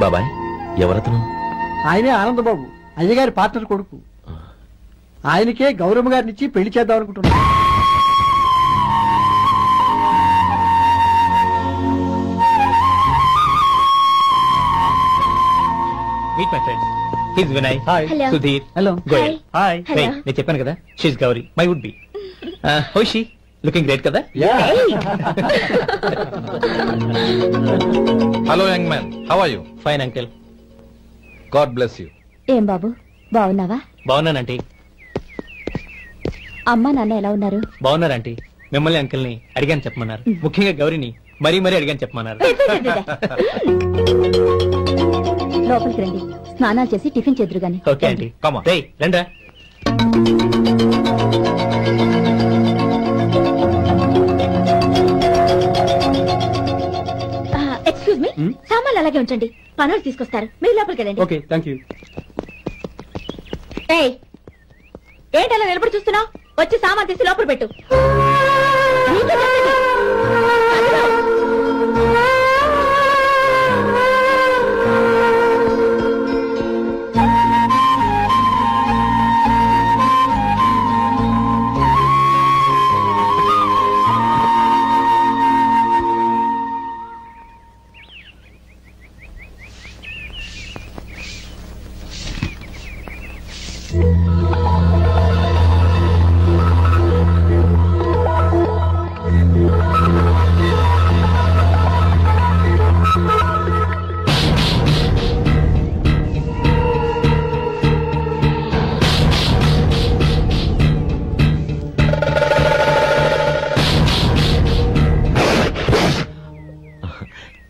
బాబాయ్ ఎవరతను? ఆయనే ఆనందబాబు, అయ్యగారి పార్ట్నర్ కొడుకు. ఆయనకే గౌరమ్మ గారినిచ్చి పెళ్లి చేద్దాం అనుకుంటున్నా. Meet my friends. His Vinay. Hi. Sudheer. Hello. Goyal. Hi. నేను చెప్పాను కదా, she's Gowri, my would be. హోషి లుకింగ్ గ్రేట్ కదా. Hello young man, how are you? Fine uncle. God bless you. ఏం బాబు బాగున్నావా? బాగున్నానంటీ. అమ్మా నాన్న ఎలా ఉన్నారు? బాగున్నారంటీ. మిమ్మల్ని అంకిల్ ని అడిగాను చెప్పమన్నారు. ముఖ్యంగా గౌరీని మరీ అడిగాను చెప్పమన్నారు. లోపలికి రండి, స్నానాలు చేసి టిఫిన్ చేద్దరు గాని. Okay aunty. రండి. ఎక్స్క్యూజ్ మీ, సామాన్లు అలాగే ఉంచండి, పనులు తీసుకొస్తారు, మీరు లోపలికి వెళ్ళండి. Okay, thank you. ఏంటి అలా నిలబడి చూస్తున్నావు? వచ్చి సామాన్ తీసి లోపల పెట్టు.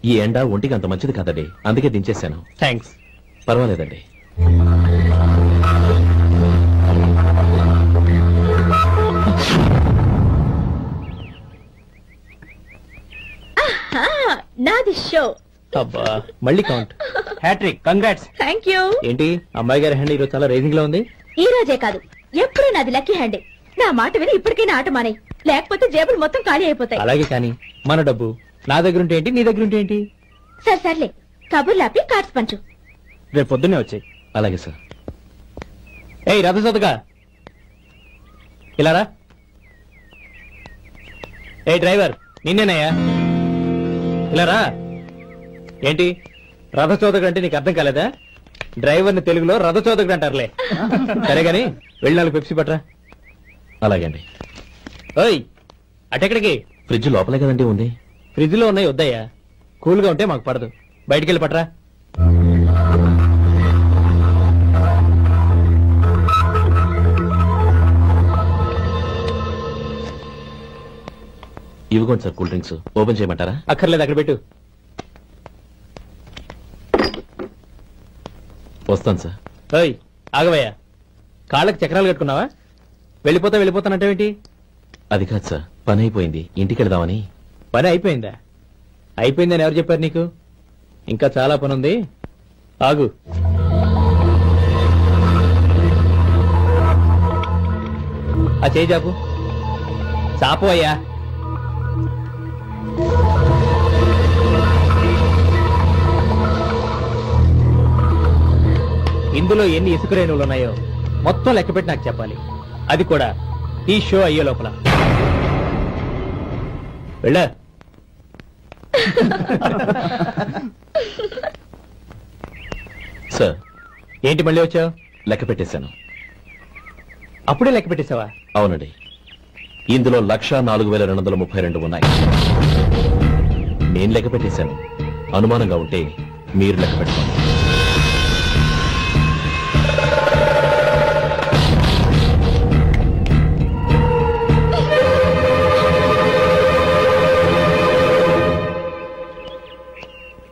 ఈ ఎండ ఒంటికి అంత మంచిది కాదండి, అందుకే దించేశాను. థ్యాంక్స్. పర్వాలేదండి. నాది షో. అబ్బా, మళ్ళీ count. Hat trick. Congrats. Thank you. ఏంటి అమ్మాయి గారి హ్యాండ్ ఈరోజు చాలా రేజింగ్ లో ఉంది? ఈ రోజే కాదు, ఎప్పుడూ నాది లక్కీ హ్యాండే. నా మాట విని ఇప్పటికైనా ఆట మానే, లేకపోతే జేబులు మొత్తం ఖాళీ అయిపోతాయి. అలాగే కానీ మన డబ్బు నా దగ్గర ఉంటే ఏంటి, నీ దగ్గర ఉంటే ఏంటి? సర్లే, కబుర్లు ఆపి కార్డ్స్ పంచు. రేపు పొద్దున్నే వచ్చాయి. అలాగే సార్. ఏయ్ రథసోదగా, ఇలా రా. ఏ డ్రైవర్, నిన్నేనయ్యా, ఇలా రా. ఏంటి రథచోదకుడు అంటే నీకు అర్థం కాలేదా? డ్రైవర్ని తెలుగులో రథచోదకుడు అంటారులే. సరే గాని వెళ్ళి 4 పెప్సీ పట్రా. అలాగే అండి. ఓయ్ అటెక్కడికి? ఫ్రిడ్జ్ లోపలే కదండి ఉంది. ఫ్రిడ్జ్ లో ఉన్నాయి, వద్దయ్యా. కూల్ గా ఉంటే మాకు పడదు. బయటికెళ్ళి పట్రా. ఇవ్వకోండి సార్ కూల్ డ్రింక్స్. ఓపెన్ చేయమంటారా? అక్కర్లేదు, అక్కడ పెట్టు. వస్తాను సార్. ఓయ్ ఆగవయ్యా, కాళ్ళకి చక్రాలు కట్టుకున్నావా? వెళ్ళిపోతానంటావేంటి? అది కాదు సార్, పని అయిపోయింది, ఇంటికి వెళదామని. పని అయిపోయిందా? అయిపోయిందని ఎవరు చెప్పారు నీకు? ఇంకా చాలా పని ఉంది, ఆగు. ఆ చేయి చాపు. చాపు అయ్యా. ఇందులో ఎన్ని ఇసుక రేణువులు ఉన్నాయో మొత్తం లెక్కపెట్టి నాకు చెప్పాలి. అది కూడా ఈ షో అయ్యే లోపల. వెళ్ళా. సార్. ఏంటి మళ్ళీ వచ్చావు? లెక్క పెట్టేశాను. అప్పుడే లెక్క పెట్టేశావా? అవునండి. ఇందులో 1,04,232 ఉన్నాయి. నేను లెక్క పెట్టేశాను. అనుమానంగా ఉంటే మీరు లెక్క పెట్టుకోండి.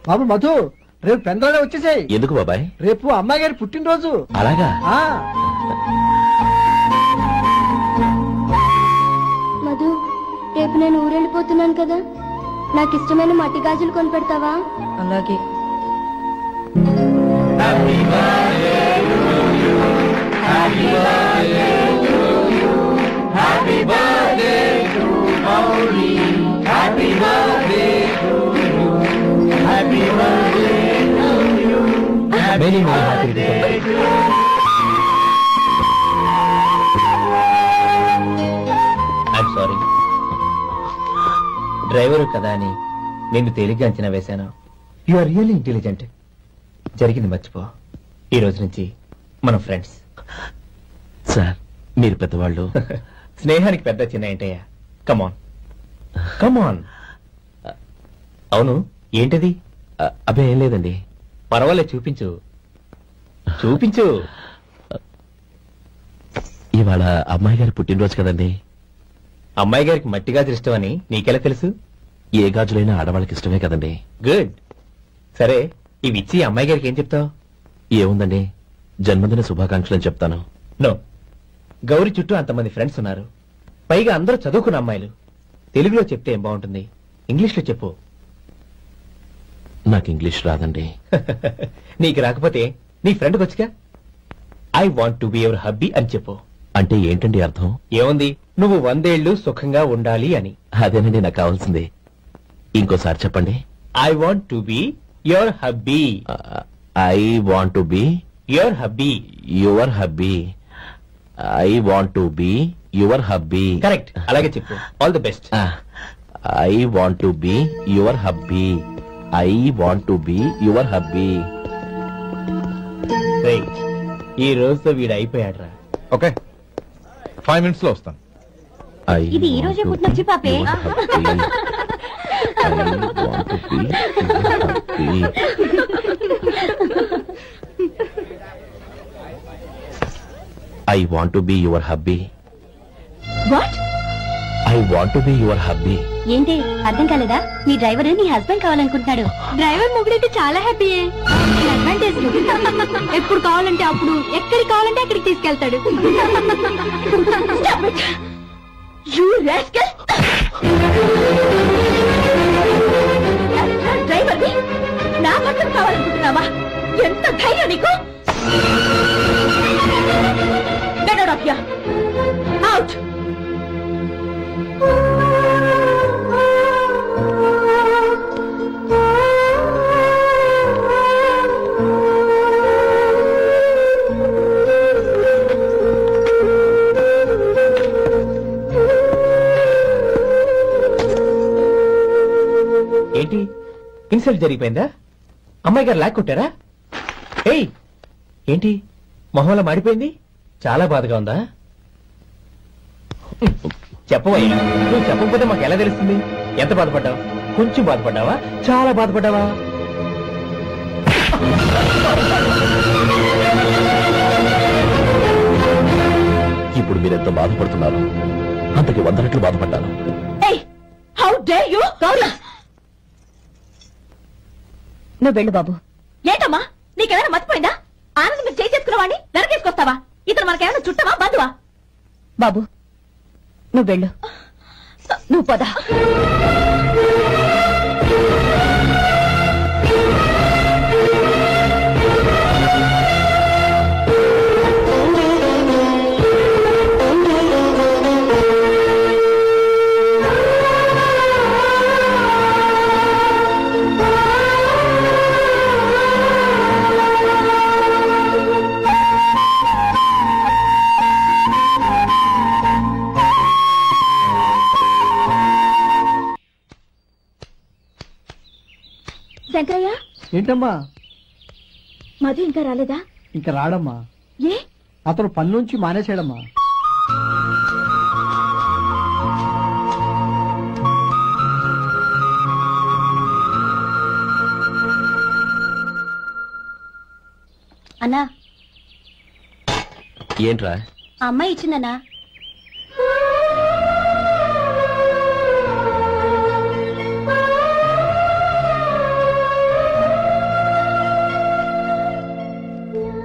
బాబు మధు, రేపు పెందరాడే వచ్చేసాయి. ఎందుకు బాబాయ్? రేపు అమ్మాయి గారి పుట్టినరోజు. అలాగా? మధు, రేపు నేను ఊరెళ్ళిపోతున్నాను కదా, నాకు ఇష్టమైన మట్టి గాజులు కొనిపెడతావా? అలాగే. Happy birthday to you. Very very happy. I'm sorry, driver కదా అని నిన్ను తేలిగ్గా అంచనా వేశాను. You are really intelligent. జరిగింది మర్చిపో. ఈ రోజు నుంచి మనం ఫ్రెండ్స్. సార్ మీరు పెద్దవాళ్ళు. స్నేహానికి పెద్ద చిన్న ఏంటయ్యా? కమాన్ కమాన్. అవును, ఏంటది? అబ్బే ఏం లేదండి. పర్వాలేదు, చూపించు చూపించు. ఇవాళ అమ్మాయి గారి పుట్టినరోజు కదండి. అమ్మాయి గారికి మట్టి గాజులు ఇష్టమని నీకెలా తెలుసు? ఏ గాజులైనా ఆడవాళ్ళకి ఇష్టమే కదండి. గుడ్. సరే, ఇవి ఇచ్చి అమ్మాయి గారికి ఏం చెప్తావు? ఏముందండి, జన్మదిన శుభాకాంక్షలు అని చెప్తాను. నో, గౌరీ చుట్టూ అంతమంది ఫ్రెండ్స్ ఉన్నారు, పైగా అందరూ చదువుకున్న అమ్మాయిలు. తెలుగులో చెప్తే ఏం బాగుంటుంది, ఇంగ్లీష్లో చెప్పు. నాకు ఇంగ్లీష్ రాదండి. నీకు రాకపోతే నీ ఫ్రెండ్కి వచ్చిగా I want to be your hubby అని చెప్పు. అంటే ఏంటండి అర్థం? ఏముంది, నువ్వు 100 ఏళ్లు సుఖంగా ఉండాలి అని. అదేనండి నాకు కావాల్సింది. ఇంకోసారి చెప్పండి. I want to be your hubby. I want to be your hubby. Your hubby. I want to be your hubby. Correct, అలాగే చెప్పు. All the best. I want to be your hubby. I want to be your hubby. ఈ రోజుతో వీడు అయిపోయాడ్రా. Okay, 5 minutes లో వస్తాను. ఇది ఈ రోజే పుట్టినొచ్చి పాపే. I want to be your hubby. What? I want to be your hubby. ఏంటి అర్థం కాలేదా? నీ డ్రైవర్ నీ హస్బెండ్ కావాలనుకుంటున్నాడు. డ్రైవర్ మొగుడైతే చాలా హ్యాపీయే. అడ్వాంటేజ్ ఎప్పుడు కావాలంటే అప్పుడు, ఎక్కడికి కావాలంటే అక్కడికి తీసుకెళ్తాడు. డ్రైవర్ నా పక్కన కావాలనుకుంటున్నావా? ఎంత ధైర్యం నీకు? Get out of here. Out. ఏంటి, ఇన్సల్ట్ జరిగిపోయిందా? అమ్మాయి గారు లాక్కొట్టారా? ఏయ్, ఏంటి మొహంలో మాడిపోయింది? చాలా బాధగా ఉందా? చెప్పవయ్యా, నువ్వు చెప్పకపోతే మాకు ఎలా తెలుస్తుంది? ఎంత బాధపడ్డావు? కొంచెం బాధపడ్డావా? చాలా బాధపడ్డావా? ఇప్పుడు మీరెంత బాధపడుతున్నారు, అంతకి 100 రెట్లు బాధపడ్డాను. నువ్వు వెళ్ళు బాబు. ఏంటమ్మా, నీకేమైనా మర్చిపోయిందా? ఆనందం మీరు చేసేసుకున్న వాడిని వెనకేసుకొస్తావా? ఇతను మనకేమైనా చుట్టవా, బంధువా? బాబు నువ్వు వెళ్ళు. నువ్వు పద. శంకరయ్య, ఏంటమ్మా? మధు ఇంకా రాలేదా? ఇంకా రాడమ్మా. ఏ? అతను పని నుంచి మానేశాడమ్మా. అన్నా, ఏంట్రా? ఆ అమ్మాయి ఇచ్చిందన్నా.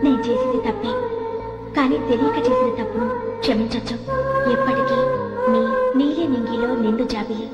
నేను చేసింది తప్పే, కానీ తెలియక చేసిన తప్పును క్షమించొచ్చు. ఎప్పటికీ మీ నీలి నింగిలో నిండు జాబిలి.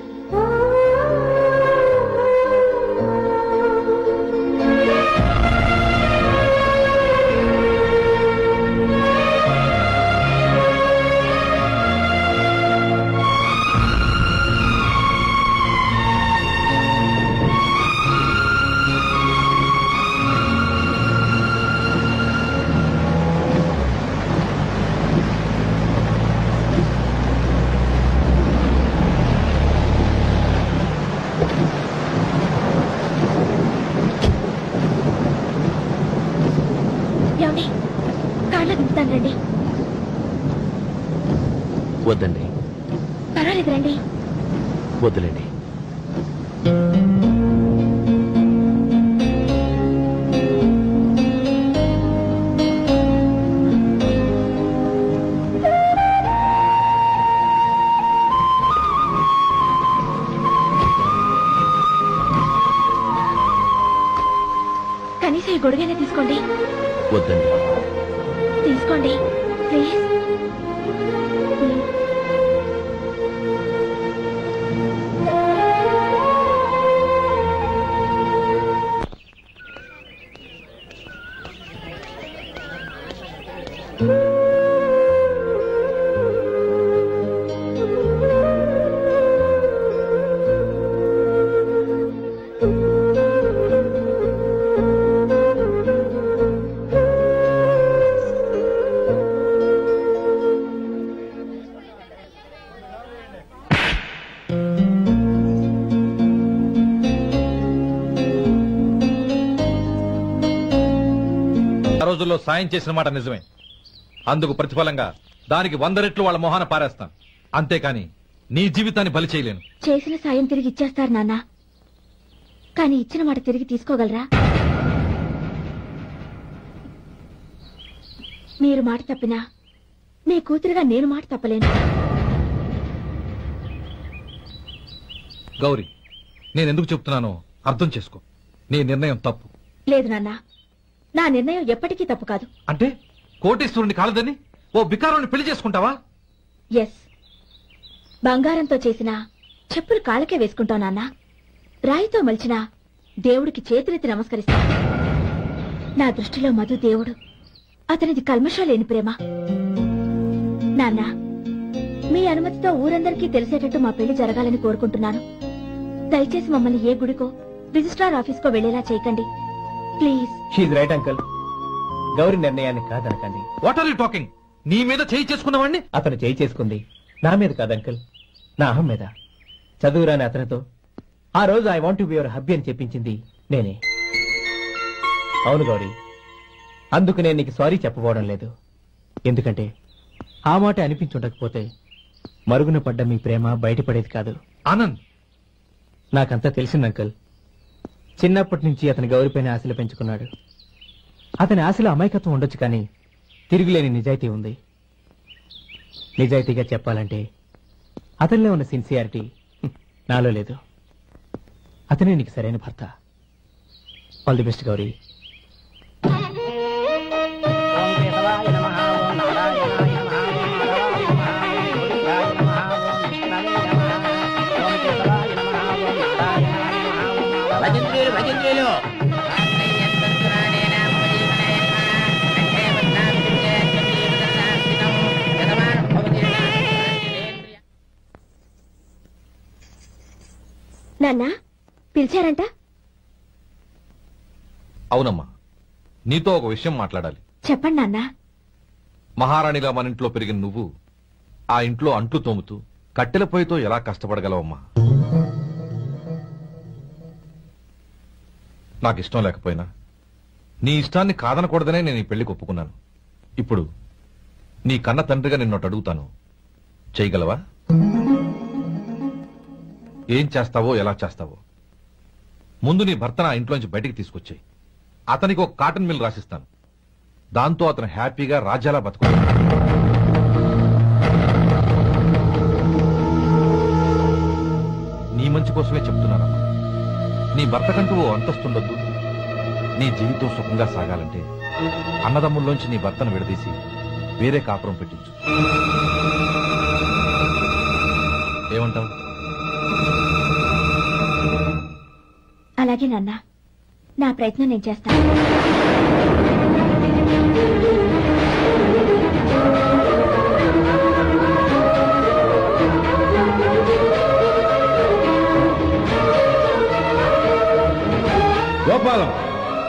దింపుతాను రండి. వద్దండి, పర్వాలేదు రండి. వద్దులేండి. కనీసం ఈ గొడుగైనా తీసుకోండి. వద్దండి. తీసుకోండి ప్లీజ్. రోజుల్లో సాయం చేసిన మాట నిజమే. అందుకు ప్రతిఫలంగా దానికి 100 రెట్లు వాళ్ళ మొహాన పారేస్తాను. అంతేకాని నీ జీవితాన్ని బలి చేయలేను. చేసిన సాయం తిరిగి ఇచ్చేస్తారు నాన్న, కానీ ఇచ్చిన మాట తిరిగి తీసుకోగలరా? మీరు మాట తప్పినా మీ కూతురుగా నేను మాట తప్పలేను. గౌరీ, నేనెందుకు చెప్తున్నానో అర్థం చేసుకో. నీ నిర్ణయం తప్పు. లేదు నాన్న, నా నిర్ణయం ఎప్పటికీ తప్పు కాదు. అంటే కోటేశ్వరుని కాలదని ఓ బికారుని పెళ్లి చేసుకుంటావా? ఎస్, బంగారంతో చేసిన చెప్పులు కాళ్ళకే వేసుకుంటావు నాన్న. రాయితో మలిచిన దేవుడికి చేతులెత్తి నమస్కరిస్తా. నా దృష్టిలో మధు దేవుడు, అతనిది కల్మషం లేని ప్రేమ. నాన్న, మీ అనుమతితో ఊరందరికీ తెలిసేటట్టు మా పెళ్లి జరగాలని కోరుకుంటున్నాను. దయచేసి మమ్మల్ని ఏ గుడికో రిజిస్ట్రార్ ఆఫీస్కో వెళ్లేలా చేయకండి please. She's right uncle. Gowri నిర్ణయాన్ని కాదనకండి. What are you talking? నీ మీద చేయి చేసుకున్నవాడిని అతను చేయి చేసుకుంది నా మీద కాదు అంకుల్, నా అహం మీద. చదువురాని అతనితో ఆ రోజు I want to be your hubby అని చెప్పించింది నేనే. అవును గౌరీ, అందుకు నేను నీకు సారీ చెప్పబోవడం లేదు. ఎందుకంటే ఆ మాట అనిపించుండకపోతే మరుగున పడ్డ మీ ప్రేమ బయటపడేది కాదు. ఆనంద్, నాకంతా తెలిసింది అంకుల్. చిన్నప్పటి నుంచి అతని గౌరీపైన ఆశలు పెంచుకున్నాడు. అతని ఆశలో అమాయకత్వం ఉండొచ్చు, కానీ తిరుగులేని నిజాయితీ ఉంది. నిజాయితీగా చెప్పాలంటే అతనిలో ఉన్న సిన్సియారిటీ నాలో లేదు. అతనే నీకు సరైన భర్త. All the best Gauri. నాన్న పిలిచారంట? అవునమ్మా, నీతో ఒక విషయం మాట్లాడాలి. చెప్పండి నాన్న. మహారాణిగా మన ఇంట్లో పెరిగిన నువ్వు ఆ ఇంట్లో అంట్లు తోముతూ కట్టెల పొయ్యితో ఎలా కష్టపడగలవమ్మా? నాకు ఇష్టం లేకపోయినా నీ ఇష్టాన్ని కాదనకూడదనే నేను ఈ పెళ్లికి ఒప్పుకున్నాను. ఇప్పుడు నీ కన్న తండ్రిగా నిన్నొకటి అడుగుతాను, చేయగలవా? ఏం చేస్తావో, ఎలా చేస్తావో ముందు నీ భర్తను ఆ ఇంట్లోంచి బయటికి తీసుకొచ్చాయి. అతనికి ఒక కాటన్ మిల్ రాసిస్తాను. దాంతో అతను హ్యాపీగా రాజ్యాలా బతుకుతాడు. నీ మంచి కోసమే చెప్తున్నానమ్మా. నీ భర్తకంటూ ఓ అంతస్తుండొద్దు. నీ జీవితం సుఖంగా సాగాలంటే అన్నదమ్ముల్లోంచి నీ భర్తను విడదీసి వేరే కాపురం పెట్టించు. ఏమంటావు? అలాగే నాన్న, నా ప్రయత్నం నేను చేస్తాను. గోపాలం,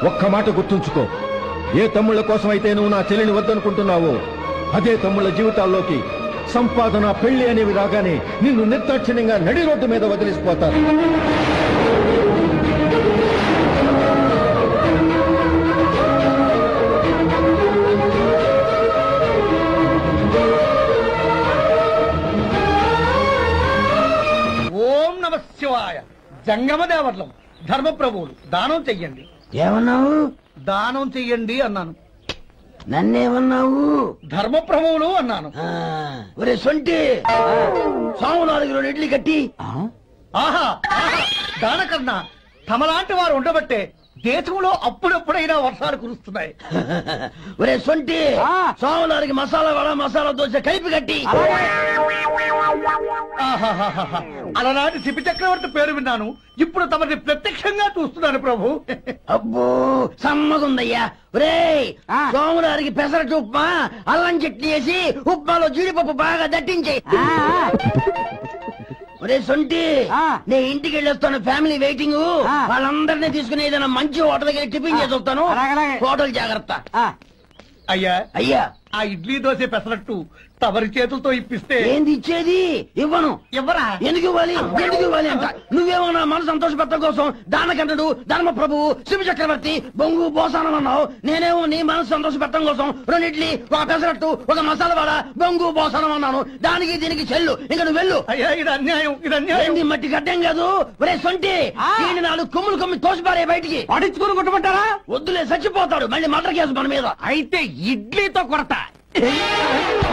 ఒక్క మాట గుర్తుంచుకో. ఏ తమ్ముళ్ల కోసమైతే నువ్వు నా చెల్లిని వద్దనుకుంటున్నావో అదే తమ్ముళ్ల జీవితాల్లోకి సంపాదన, పెళ్లి అనేవి రాగానే నిన్ను నిర్దాక్షిణ్యంగా నడి రోడ్డు మీద వదిలిసిపోతారు. జంగమదేవర్లం ధర్మప్రభువులు దానం చెయ్యండి. ఏమన్నావు? దానం చెయ్యండి అన్నాను. నన్నేమన్నావు? ధర్మప్రభువులు అన్నాను. ఒరే సొంటి, సాము 4 కిలోలు ఇడ్లీ కట్టి. ఆహా దానకన్నా తమలాంటి వారు ఉండబట్టే దేశంలో అప్పుడప్పుడైనా వర్షాలు కురుస్తున్నాయి. ఒరే సొంటి, సాము మసాలా వడ మసాలా దోశ కలిపి కట్టి. అలనాటి శిపి చక్రవర్తి పేరు విన్నాను, ఇప్పుడు తమని ప్రత్యక్షంగా చూస్తున్నాను ప్రభు. అబ్బో సమ్మగుందయ్యా. ఒరే సోములారికి పెసరట్టు ఉప్మా అల్లం చట్నీ వేసి ఉప్మాలో జీడిపప్పు బాగా దట్టించే. ఒరే సొంటి, నేను ఇంటికి వెళ్ళొస్తాను, ఫ్యామిలీ వెయిటింగ్. వాళ్ళందరినీ తీసుకుని ఏదైనా మంచి హోటల్కి వెళ్ళి టిఫిన్ చేసి వస్తాను. హోటల్ జాగ్రత్త. అయ్యా అయ్యా, ఆ ఇడ్లీ దోశ పెసరట్టు తమరి చేతులతో ఇప్పిస్తే. ఏంది ఇచ్చేది? ఇవ్వను. ఇవ్వరా? ఎందుకు ఇవ్వాలి? ఎందుకు ఇవ్వాలి అంట? నువ్వేమన్నా మన సంతోషపెట్టడం కోసం దానకంటుడు ధర్మ ప్రభువు శివ చక్రవర్తి బొంగు బోసానం అన్నావు. నేనేమో నీ మనసు సంతోషపెట్టడం కోసం 2 ఇడ్లీ, 1 పెసరట్టు, 1 మసాలా వడ, బొంగు బోసానం అన్నాను. దానికి దీనికి చెల్లు. ఇంకా నువ్వు వెళ్ళు. అయ్యా ఇది అన్యాయం, ఇది అన్యాయం. ఏంది మట్టి గడ్డం కాదు. ఒరే సొంటి, దీన్ని 4 కొమ్ములు కొమ్మి తోసిపారే బయటికి. పడించుకుని కొట్టమంటారా? వద్దులే, చచ్చిపోతాడు. మళ్ళీ మర్డర్ కేసు మన మీద. అయితే ఇడ్లీతో కొరత.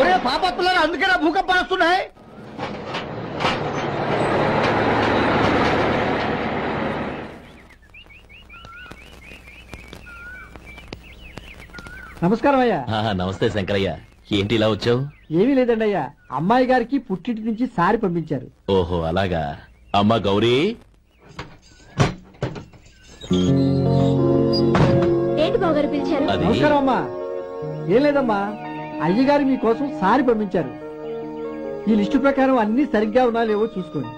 ఒరే పాపత్తులారా, అందుకే నా భూకంపాలు వస్తున్నాయి. నమస్కారం అయ్యా. నమస్తే శంకరయ్య, ఏంటి ఇలా వచ్చావు? ఏమీ లేదండి అయ్యా, అమ్మాయి గారికి పుట్టింటి నుంచి సారి పంపించారు. ఓహో అలాగా. అమ్మా గౌరీ. ఏంటి బావగారు పిలిచారు? నమస్కారం అమ్మా. ఏం లేదమ్మా, అయ్యగారు మీకోసం సారి పంపించారు. ఈ లిస్టు ప్రకారం అన్ని సరిగ్గా ఉన్నా లేవో చూసుకోండి.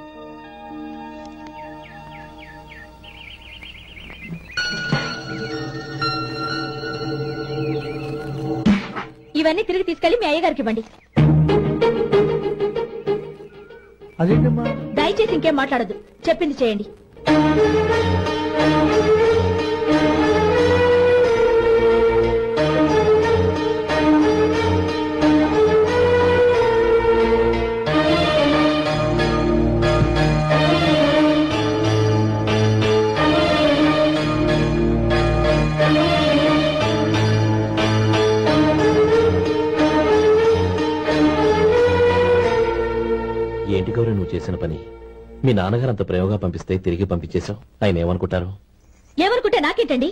ఇవన్నీ తిరిగి తీసుకెళ్లి మీ అయ్యగారికి ఇవ్వండి. అదేంటమ్మా? దయచేసి ఇంకేం మాట్లాడద్దు, చెప్పింది చేయండి. ఏంటి గౌరీ నువ్వు చేసిన పని? మీ నాన్నగారు అంత ప్రేమగా పంపిస్తే తిరిగి పంపించేశావు. ఆయన ఏమనుకుంటారు? ఏమనుకుంటే నాకేంటండి?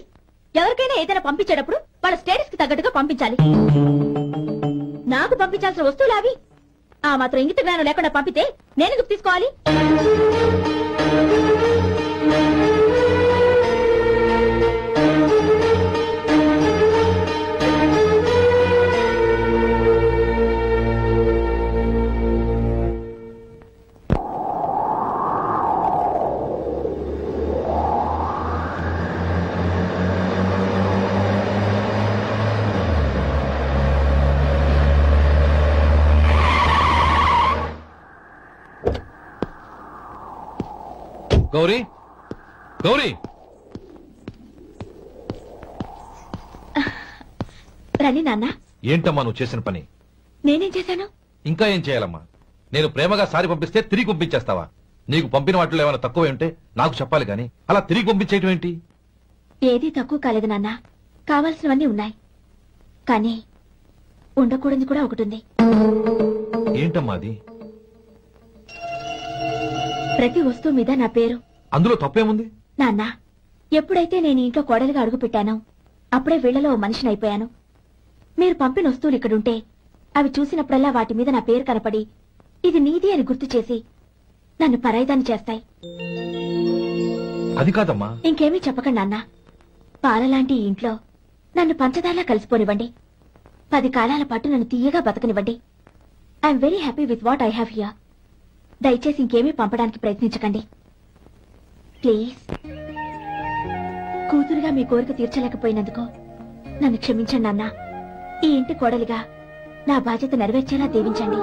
ఎవరికైనా ఏదైనా పంపించేటప్పుడు వాళ్ళ స్టేటస్ కి తగ్గట్టుగా పంపించాలి. నాకు పంపించాల్సిన వస్తువులు అవి. ఆ మాత్రం ఇంగిత జ్ఞానం లేకుండా పంపితే నేనెందుకు తీసుకోవాలి? గౌరీ, గౌరీ, రండి నాన్న. ఏంటమ్మా నువ్వు చేసిన పని? నేనేం చేశాను? ఇంకా ఏం చేయాలమ్మా? నేను ప్రేమగా సారి పంపిస్తే తిరిగి పంపించేస్తావా? నీకు పంపిన వాటిలో ఏమైనా తక్కువ ఉంటే నాకు చెప్పాలి గాని అలా తిరిగి పంపించేయటం ఏంటి? ఏదీ తక్కువ కాలేదు నాన్న, కావాల్సినవన్నీ ఉన్నాయి. కానీ ఉండకూడదు కూడా ఒకటి ఉంది. ఏంటమ్మా అది? ప్రతి వస్తువు మీద నా పేరు. అందులో తప్పేముంది? నాన్న, ఎప్పుడైతే నేను ఇంట్లో కోడలిగా అడుగు పెట్టానో అప్పుడే వీళ్లలో ఓ మనిషిని అయిపోయాను. మీరు పంపిన వస్తువులు ఇక్కడుంటే అవి చూసినప్పుడల్లా వాటి మీద నా పేరు కనపడి ఇది నీది అని గుర్తు చేసి నన్ను పరాయిదాన్ని చేస్తాయి. అది కాదమ్మా. ఇంకేమీ చెప్పకండి నాన్న. పాలలాంటి ఈ ఇంట్లో నన్ను పంచదారలా కలిసిపోనివ్వండి. 10 కాలాల పాటు నన్ను తీయగా బతకనివ్వండి. I'm very happy with what I have here. దయచేసి ఇంకేమీ పంపడానికి ప్రయత్నించకండి ప్లీజ్. కూతురుగా మీ కోరిక తీర్చలేకపోయినందుకు నన్ను క్షమించండి నాన్న. ఈ ఇంటి కోడలిగా నా బాధ్యత నెరవేర్చేలా దీవించండి.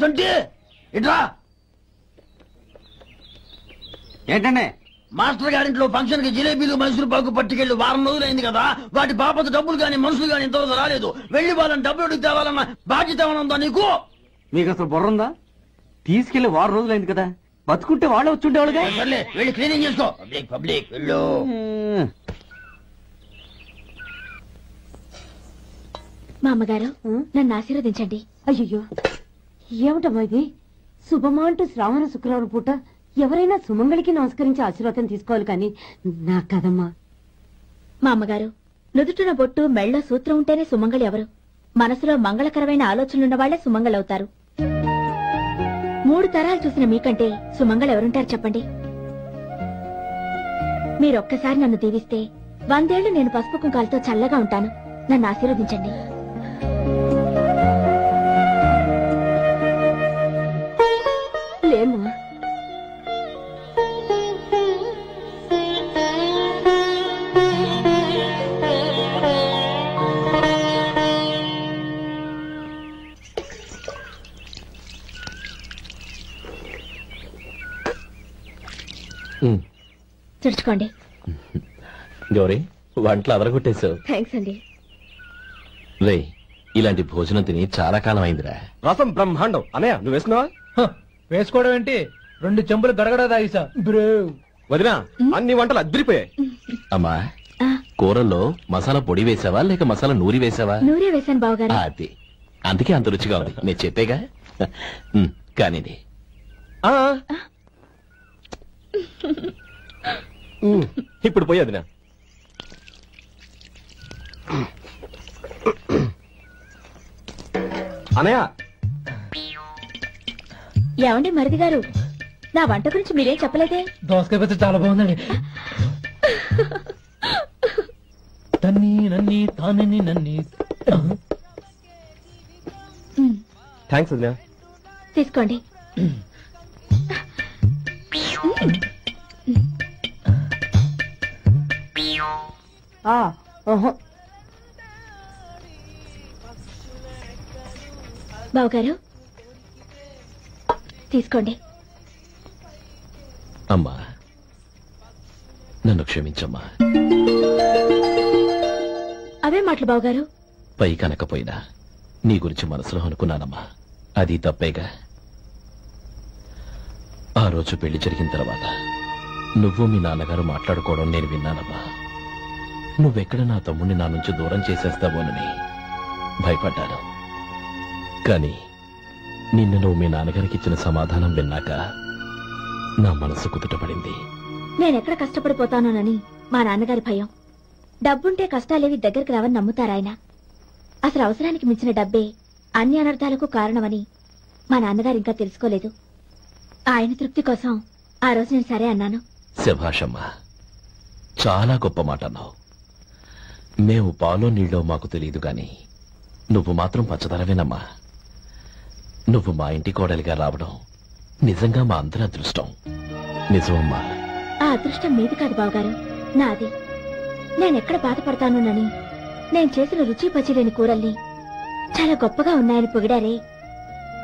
సొంటి ఇట్రా. ఏంటండి? మాస్టర్ గారింట్లో ఫంక్షన్ కి జిలేబీలు మైసూరు పాకు పట్టుకెళ్ళి వారం రోజులైంది కదా, వాటి బాపత డబ్బులు గాని మనుషులు గాని ఇంతవరకు రాలేదు. వెళ్లి వాళ్ళని డబ్బులు అడిగి తేవాలన్న బాధ్యత ఏమైనా ఉందా నీకు? మీకు అసలు బుర్రందా? తీసుకెళ్లి వారం రోజులైంది కదా, బతుకుంటే వాళ్ళు వచ్చుండేవాళ్ళుగా. సర్లే వెళ్ళి క్లీనింగ్ చేసుకో. పబ్లిక్ పబ్లిక్ వెళ్ళు. మా అమ్మగారు నన్ను ఆశీర్వదించండి. అయ్యో ఏమిటమ్మా ఇది? శుభమా అంటూ శ్రావణ శుక్రవారం పూట ఎవరైనా సుమంగళికి నమస్కరించి ఆశీర్వాదం తీసుకోవాలి కానీ నా కదమ్మా. మా అమ్మగారు నుదుటిన బొట్టు మెళ్ళో సూత్రం ఉంటేనే సుమంగళి ఎవరు? మనసులో మంగళకరమైన ఆలోచనలున్న వాళ్లే సుమంగళవుతారు. 3 తరాలు చూసిన మీకంటే సుమంగళ ఎవరుంటారు చెప్పండి? మీరొక్కసారి నన్ను దీవిస్తే 100 ఏళ్లు నేను పసుపు కుంకాలతో చల్లగా ఉంటాను. నన్ను ఆశీర్వదించండి. లేమ్మా, తుడుచుకోండి. గౌరీ, వంటలు అదరగొట్టేశావు. థ్యాంక్స్ అండి. రే, ఇలాంటి భోజనం తిని చాలా కాలం అయిందిరా. రసం బ్రహ్మాండం. అనయ్య నువ్వు వేసుకున్నావా? వేసుకోవడం ఏంటి, 2 చెంబులు గడగడ తాగిసా. వదినా అన్ని వంటలు అద్దరిపోయాయి. అమ్మా, కూరల్లో మసాలా పొడి వేసావా లేక మసాలా నూరి వేసావా? నూరే వేశాను బావగారు. అది అందుకే అంత రుచిగా ఉంది. నేను చెప్పేగా. కానీ ఇప్పుడు పోయి వదినా. అనయ్య, ఏమండి మరిది గారు, నా వంట గురించి మీరేం చెప్పలేదే? దోసకాయ పచ్చడి చాలా బాగుందండి. తన్ని నన్ని తానని నన్ని. థ్యాంక్స్ వదినా. తీసుకోండి. బావగారు తీసుకోండి. అమ్మా, నన్ను క్షమించమ్మా. అవే మాటలు బావగారు. పై కనకపోయినా నీ గురించి మనసులో అనుకున్నానమ్మా. అది తప్పేగా. ఆ రోజు పెళ్లి జరిగిన తర్వాత నువ్వు మీ నాన్నగారు మాట్లాడుకోవడం నేను విన్నానమ్మా. నువ్వెక్కడ నా తమ్ముడిని నా నుంచి దూరం చేసేస్తావోనని భయపడ్డాను. కానీ నిన్న నువ్వు మీ నాన్నగారికి ఇచ్చిన సమాధానం విన్నాక నా మనసు కుదుటపడింది. నేనెక్కడ కష్టపడిపోతానోనని మా నాన్నగారి భయం. డబ్బుంటే కష్టాలేవి దగ్గరికి రావని నమ్ముతారాయన. అసలు అవసరానికి మించిన డబ్బే అన్ని అనర్థాలకు కారణమని మా నాన్నగారు ఇంకా తెలుసుకోలేదు. ఆయన తృప్తి కోసం ఆ రోజు నేను సరే అన్నాను. శభాషమ్మా, చాలా గొప్ప మాట అన్నావు. మేము పాలో నీళ్ళో మాకు తెలియదు గాని నువ్వు మాత్రం పచ్చదనవేనమ్మా. నువ్వు మా ఇంటి కోడలిగా రావడం నిజంగా మా అందరి అదృష్టం. నిజమమ్మా. ఆ అదృష్టం మీది కాదు బావగారు, నాది. నేనెక్కడ బాధపడతానోనని నేను చేసిన రుచి పచిలేని కూరల్ని చాలా గొప్పగా ఉన్నాయని పొగిడారే,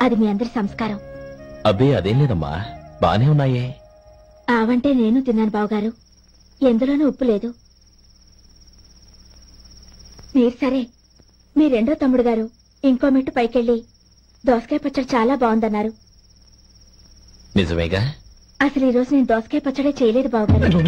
అది మీ అందరి సంస్కారం. అబ్బే అదేం లేదమ్మా, బానే ఉన్నాయే. ఆవంటే నేను తిన్నాను బావగారు, ఎందులోనూ ఉప్పు లేదు. మీరు సరే, మీ రెండో తమ్ముడు గారు ఇంకో మెట్టు పైకెళ్ళి దోసకాయ పచ్చడి చాలా బాగుందన్నారు. నిజమేగా? అసలు ఈ రోజు నేను దోసకాయ పచ్చడే చేయలేదు బావగారు.